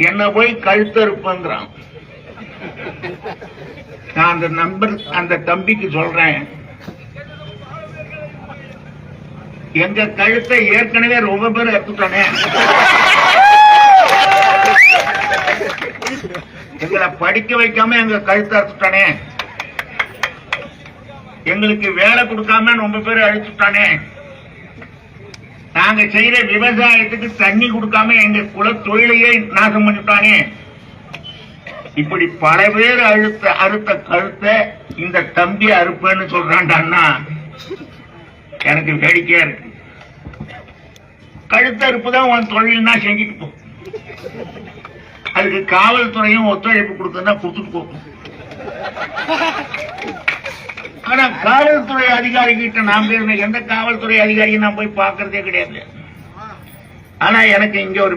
என்ன போய் கழுத்தறுப்புங்கிறான். நான் அந்த தம்பிக்கு சொல்றேன், எங்க கழுத்தை ஏற்கனவே ரொம்ப பேர் அறுத்துட்டானே, எங்களை படிக்க வைக்காம எங்க கழுத்தை அறுத்துட்டானே, எங்களுக்கு வேலை கொடுக்காம ரொம்ப பேர் அழிச்சுட்டானே, நாங்க செய்யற விவசாயத்துக்கு தண்ணி கொடுக்காம எங்க குல தொழிலையே நாசம் பண்ணிட்டானே. இப்படி பல பேர் அறுத்த கழுத்தை இந்த தம்பி அறுப்பேன்னு சொல்றான்டான்னா எனக்கு வேடிக்கையா இருக்கு. கழுத்த அறுப்புதான் உன் தொழில்னா செஞ்சுட்டு போ, அதுக்கு காவல்துறையும் ஒத்துழைப்பு கொடுத்தா கொடுத்துட்டு போ. ஆனா காவல்துறை அதிகாரி கிட்ட நான் எந்த காவல்துறை அதிகாரியும் நான் போய் பார்க்கறதே கிடையாது. ஆனா எனக்கு இங்க ஒரு